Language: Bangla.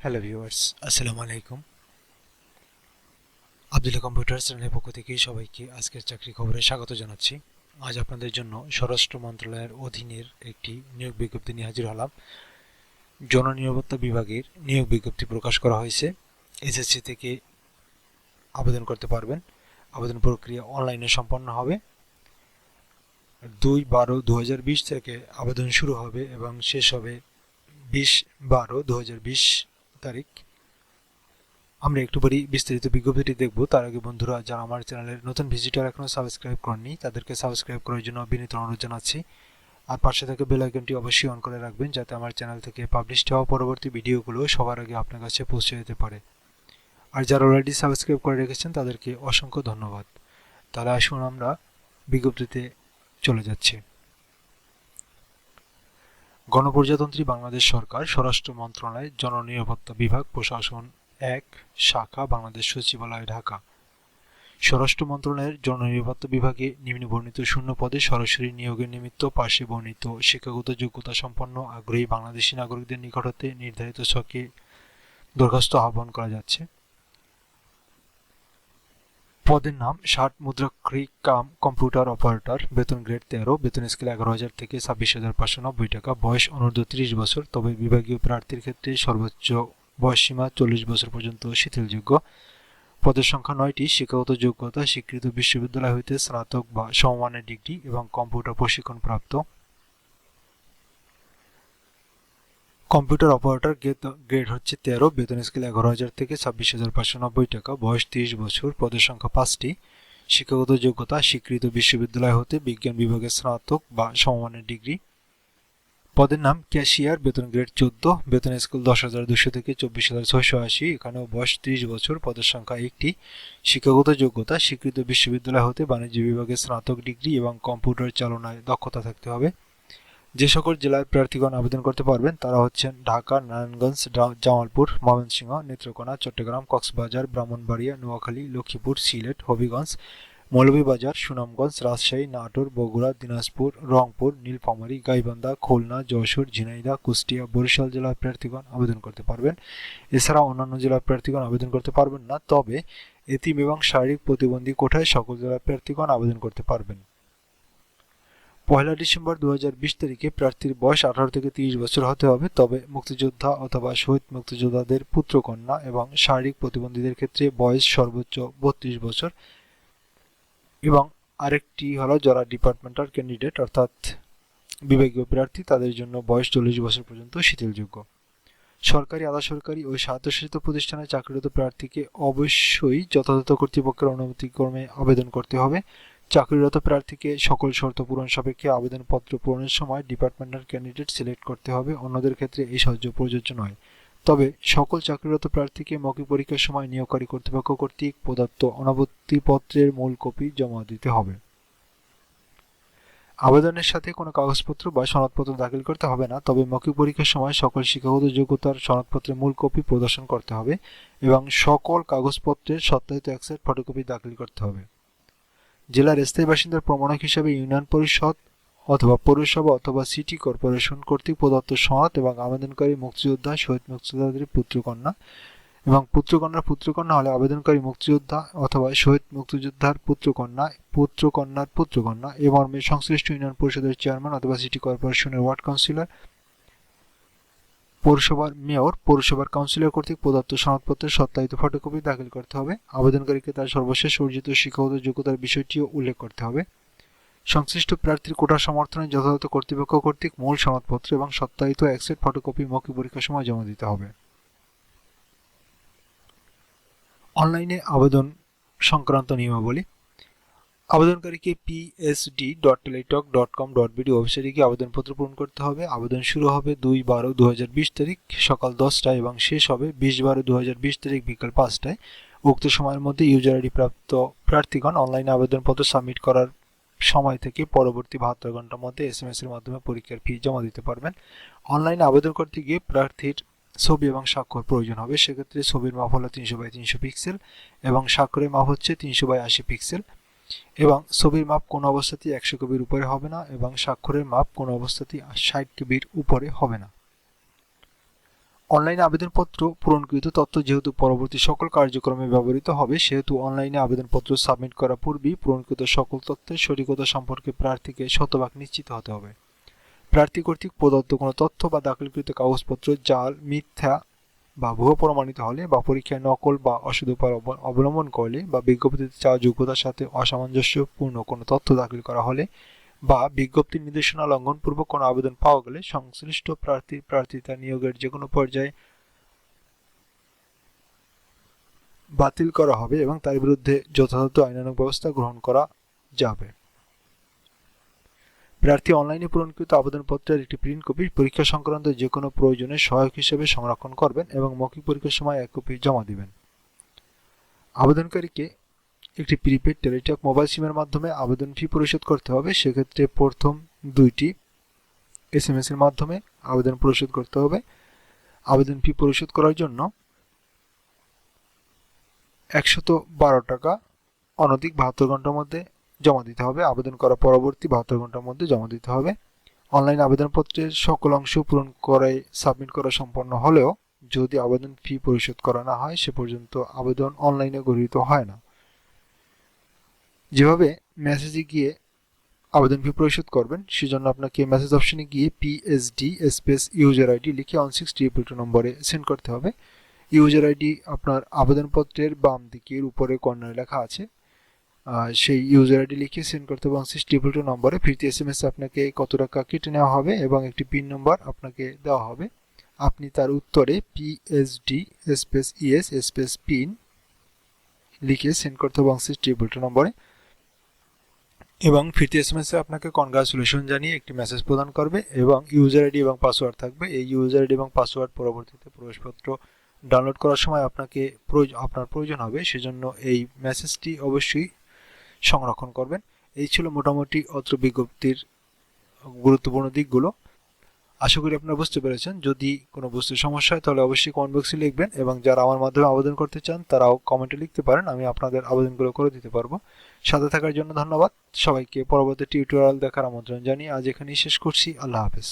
হ্যালো ভিউয়ার্স, আসসালামু আলাইকুম। আব্দুল্লাহ কম্পিউটার চ্যানেলের পক্ষ থেকে সবাইকে আজকের চাকরি খবরে স্বাগত জানাচ্ছি। আজ আপনাদের জন্য স্বরাষ্ট্র মন্ত্রণালয়ের অধীনের একটি নিয়োগ বিজ্ঞপ্তি নিয়ে হাজির হলাম। জননিরাপত্তা বিভাগের নিয়োগ বিজ্ঞপ্তি প্রকাশ করা হয়েছে। এসএসসি থেকে আবেদন করতে পারবেন। আবেদন প্রক্রিয়া অনলাইনে সম্পন্ন হবে। 2/12/2020 থেকে আবেদন শুরু হবে এবং শেষ হবে 20/12/2020 তারিখ। আমরা একটু বিস্তারিত বিজ্ঞপ্তিটি দেখব। তার আগে বন্ধুরা, যারা আমার চ্যানেলের নতুন ভিজিটর এখনও সাবস্ক্রাইব করেননি, তাদেরকে সাবস্ক্রাইব করার জন্য বিনীত অনুরোধ জানাচ্ছি। আর পাশে থাকা বেল আইকনটি অবশ্যই অন করে রাখবেন, যাতে আমার চ্যানেল থেকে পাবলিশ হওয়া পরবর্তী ভিডিওগুলো সবার আগে আপনার কাছে পৌঁছে যেতে পারে। আর যারা অলরেডি সাবস্ক্রাইব করে রেখেছেন তাদেরকে অসংখ্য ধন্যবাদ। তাহলে আসুন আমরা বিজ্ঞপ্তিতে চলে যাচ্ছি। গণপ্রজাতন্ত্রী বাংলাদেশ সরকার, স্বরাষ্ট্র মন্ত্রণালয়, জননিরাপত্তা বিভাগ, প্রশাসন 1 শাখা, বাংলাদেশ সচিবালয়, ঢাকা। স্বরাষ্ট্র মন্ত্রণালয়ের জননিরাপত্তা বিভাগে নিম্নে বর্ণিত শূন্য পদে সরাসরি নিয়োগের নিমিত্ত পাশে বর্ণিত শিক্ষাগত যোগ্যতা সম্পন্ন আগ্রহী বাংলাদেশী নাগরিকদের নিকট হতে নির্ধারিত ছকে দরখাস্ত আহ্বান করা যাচ্ছে। পদের নাম: 60 মুদ্রাক্ষরিক কাম কম্পিউটার অপারেটর। বেতন গ্রেড 13, বেতন স্কেল 11,000 থেকে 26,590 টাকা। বয়স অনূর্ধ্ব 30 বছর, তবে বিভাগীয় প্রার্থীর ক্ষেত্রে সর্বোচ্চ বয়সসীমা 40 বছর পর্যন্ত শিথিলযোগ্য। পদের সংখ্যা 9টি। শিক্ষাগত যোগ্যতা: স্বীকৃত বিশ্ববিদ্যালয় হইতে স্নাতক বা সমমানের ডিগ্রি এবং কম্পিউটার প্রশিক্ষণ প্রাপ্ত। কম্পিউটার অপারেটর গ্রেড হচ্ছে 13, বেতন স্কেল 11,000 থেকে 26,590 টাকা। বয়স 30 বছর। পদের সংখ্যা 5টি। শিক্ষাগত যোগ্যতা: স্বীকৃত বিশ্ববিদ্যালয় হতে বিজ্ঞান বিভাগে স্নাতক বা সমমানের ডিগ্রি। পদের নাম: ক্যাশিয়ার। বেতন গ্রেড 14, বেতন স্কেল 10,200 থেকে 24,680। এখানেও বয়স 30 বছর। পদের সংখ্যা 1টি। শিক্ষাগত যোগ্যতা: স্বীকৃত বিশ্ববিদ্যালয় হতে বাণিজ্য বিভাগে স্নাতক ডিগ্রি এবং কম্পিউটার চালনায় দক্ষতা থাকতে হবে। যে সকল জেলার প্রার্থীগণ আবেদন করতে পারবেন তারা হচ্ছেন: ঢাকা, নারায়ণগঞ্জ, জামালপুর, ময়মনসিংহ, নেত্রকোনা, চট্টগ্রাম, কক্সবাজার, ব্রাহ্মণবাড়িয়া, নোয়াখালী, লক্ষ্মীপুর, সিলেট, হবিগঞ্জ, মৌলভীবাজার, সুনামগঞ্জ, রাজশাহী, নাটোর, বগুড়া, দিনাজপুর, রংপুর, নীলফামারী, গাইবান্ধা, খুলনা, যশোর, ঝিনাইদহ, কুষ্টিয়া, বরিশাল জেলার প্রার্থীগণ আবেদন করতে পারবেন। এছাড়া অন্যান্য জেলার প্রার্থীগণ আবেদন করতে পারবেন না, তবে এতিম এবং শারীরিক প্রতিবন্ধী কোটায় সকল জেলার প্রার্থীগণ আবেদন করতে পারবেন। 1 ডিসেম্বর 2020 তারিখে প্রার্থীর বয়স 18 থেকে 30 বছর হতে হবে, তবে মুক্তিযোদ্ধা অথবা শহীদ মুক্তিযোদ্ধাদের পুত্র-কন্যা এবং শারীরিক প্রতিবন্ধীদের ক্ষেত্রে বয়স সর্বোচ্চ 32 বছর। এবং আরেকটি হলো যারা ডিপার্টমেন্টাল ক্যান্ডিডেট অর্থাৎ বিভাগীয় প্রার্থী, তাদের জন্য বয়স 40 বছর পর্যন্ত শিথিলযোগ্য। সরকারি, আধা সরকারি ও স্বায়ত্তশাসিত প্রতিষ্ঠানে চাকরিরত প্রার্থীকে অবশ্যই যথাযথ কর্তৃপক্ষের অনুমতিক্রমে আবেদন করতে হবে। চাকরিরত প্রার্থীকে সকল শর্ত পূরণ সাপেক্ষে আবেদনপত্র পূরণের সময় ডিপার্টমেন্টাল ক্যান্ডিডেট সিলেক্ট করতে হবে। অন্যদের ক্ষেত্রে এই সাহায্য প্রযোজ্য নয়। তবে সকল চাকরিরত প্রার্থীকে মৌখিক পরীক্ষার সময় নিয়োগকারী কর্তৃপক্ষ কর্তৃক প্রদত্ত অনুমতিপত্রের মূল কপি জমা দিতে হবে। আবেদনের সাথে কোনো কাগজপত্র বা সনদপত্র দাখিল করতে হবে না, তবে মৌখিক পরীক্ষার সময় সকল শিক্ষাগত যোগ্যতার সনদপত্রের মূল কপি প্রদর্শন করতে হবে এবং সকল কাগজপত্রের সত্যায়িত এক সেট ফটোকপি দাখিল করতে হবে। জেলার স্থায়ী বাসিন্দার প্রমাণক হিসাবে ইউনিয়ন পরিষদ অথবা পৌরসভা অথবা সিটি কর্পোরেশন কর্তৃক প্রদত্ত সনদ এবং আবেদনকারী মুক্তিযোদ্ধা, শহীদ মুক্তিযোদ্ধাদের পুত্র-কন্যা এবং পুত্র-কন্যা হলে আবেদনকারী মুক্তিযোদ্ধা অথবা শহীদ মুক্তিযোদ্ধার পুত্র-কন্যা, পুত্র-কন্যার পুত্র-কন্যা এ মর্মে সংশ্লিষ্ট ইউনিয়ন পরিষদের চেয়ারম্যান অথবা সিটি কর্পোরেশনের ওয়ার্ড কাউন্সিলর, পৌরসভার মেয়র, পৌরসভার কাউন্সিলর কর্তৃক প্রদত্ত সনদপত্রের সত্যায়িত ফটোকপি দাখিল করতে হবে। আবেদনকারীকে তার সর্বশেষ অর্জিত শিক্ষাগত যোগ্যতার বিষয়টিও উল্লেখ করতে হবে। সংশ্লিষ্ট প্রার্থীর কোটা সমর্থনে যথাযথ কর্তৃপক্ষ কর্তৃক মূল সনদপত্র এবং সত্যায়িত এক সেট ফটোকপি মৌখিক পরীক্ষার সময় জমা দিতে হবে। অনলাইনে আবেদন সংক্রান্ত নিয়মাবলী: আবেদনকারীকে psd.teletalk.com.bd ওয়েবসাইটে গিয়ে আবেদনপত্র পূরণ করতে হবে। আবেদন শুরু হবে 2/12/2020 তারিখ সকাল 10টায় এবং শেষ হবে 20/12/2020 তারিখ বিকাল 5টায়। উক্ত সময়ের মধ্যে ইউজার আইডি প্রাপ্ত প্রার্থীগণ অনলাইনে আবেদনপত্র সাবমিট করার সময় থেকে পরবর্তী 72 ঘন্টার মধ্যে SMS এর মাধ্যমে পরীক্ষার ফি জমা দিতে পারবেন। অনলাইনে আবেদন করতে গিয়ে প্রার্থীর ছবি এবং স্বাক্ষর প্রয়োজন হবে। সেক্ষেত্রে ছবির মাপ হলো 300x300 পিক্সেল এবং স্বাক্ষরের মাপ হচ্ছে 300x80 পিক্সেল এবং ছবির মাপ কোনো অবস্থাতেই 100 কেবির উপরে হবে না এবং স্বাক্ষরের মাপ কোনো অবস্থাতেই 60 কেবির উপরে হবে না। অনলাইনে আবেদনপত্র পূরণকৃত তথ্য যেহেতু পরবর্তী সকল কার্যক্রমে ব্যবহৃত হবে, সেহেতু অনলাইনে আবেদনপত্র সাবমিট করার পূর্বেই পূরণকৃত সকল তথ্যের সঠিকতা সম্পর্কে প্রার্থীকে শতভাগ নিশ্চিত হতে হবে। প্রার্থী কর্তৃক প্রদত্ত কোনো তথ্য বা দাখিলকৃত কাগজপত্র জাল, মিথ্যা বা ভুয়া প্রমাণিত হলে, বা পরীক্ষায় নকল বা অসদুপায় অবলম্বন করলে, বা বিজ্ঞপ্তিতে চাওয়া যোগ্যতার সাথে অসামঞ্জস্যপূর্ণ কোনো তথ্য দাখিল করা হলে, বা বিজ্ঞপ্তির নির্দেশনা লঙ্ঘনপূর্বক কোনো আবেদন পাওয়া গেলে সংশ্লিষ্ট প্রার্থিতা নিয়োগের যেকোনো পর্যায়ে বাতিল করা হবে এবং তার বিরুদ্ধে যথাযথ আইনানুগ ব্যবস্থা গ্রহণ করা যাবে। প্রার্থী অনলাইনে পূরণকৃত আবেদনপত্রের একটি প্রিন্ট কপি পরীক্ষা সংক্রান্ত যে কোনো প্রয়োজনে সহায়ক হিসেবে সংরক্ষণ করবেন এবং মৌখিক পরীক্ষার সময় এক কপি জমা দিবেন। আবেদনকারীকে একটি প্রিপেড টেলিটক মোবাইল সিমের মাধ্যমে আবেদন ফি পরিশোধ করতে হবে। সেক্ষেত্রে প্রথম 2টি SMS এর মাধ্যমে আবেদন পরিশোধ করতে হবে। আবেদন ফি পরিশোধ করার জন্য 112 টাকা অনধিক 72 ঘন্টার মধ্যে জমা দিতে হবে। আবেদন করার পরবর্তী 72 ঘন্টার মধ্যে জমা দিতে হবে। অনলাইন আবেদনপত্রের সকল অংশ পূরণ করে সাবমিট করা সম্পন্ন হলেও যদি আবেদন ফি পরিশোধ করা না হয়, সে পর্যন্ত আবেদন অনলাইনে গৃহীত হয় না। যেভাবে মেসেজে গিয়ে আবেদন ফি পরিশোধ করবেন, সেজন্য আপনাকে মেসেজ অপশনে গিয়ে PSD স্পেস ইউজার আইডি লিখে 16222 নম্বরে সেন্ড করতে হবে। ইউজার আইডি আপনার আবেদনপত্রের বাম দিকের উপরে কর্নারে লেখা আছে, সেই ইউজার আইডি লিখে সেন্ড করতে হবে 16222 নম্বরে। ফিরতি SMS আপনাকে কত টাকা কেটে নেওয়া হবে এবং একটি পিন নম্বর আপনাকে দেওয়া হবে। আপনি তার উত্তরে PSD space ES space pin লিখে সেন্ড করতে হবে 16222 নম্বরে এবং ফিরতি SMS এ আপনাকে কনগ্রাচুলেশন জানিয়ে একটি মেসেজ প্রদান করবে এবং ইউজার আইডি এবং পাসওয়ার্ড থাকবে। এই ইউজার আইডি এবং পাসওয়ার্ড পরবর্তীতে প্রবেশপত্র ডাউনলোড করার সময় আপনার প্রয়োজন হবে, সেজন্য এই মেসেজটি অবশ্যই সংরক্ষণ করবেন। এই ছিল মোটামুটি অত্র বিজ্ঞপ্তির গুরুত্বপূর্ণ দিকগুলো। আশা করি আপনারা বুঝতে পেরেছেন। যদি কোনো বুঝতে সমস্যা হয় তাহলে অবশ্যই কমেন্ট বক্সে লিখবেন এবং যারা আমার মাধ্যমে আবেদন করতে চান তারাও কমেন্টে লিখতে পারেন, আমি আপনাদের আবেদনগুলো করে দিতে পারবো। সাথে থাকার জন্য ধন্যবাদ। সবাইকে পরবর্তী টিউটোরিয়াল দেখার আমন্ত্রণ জানিয়ে আজ এখানেই শেষ করছি। আল্লাহ হাফেজ।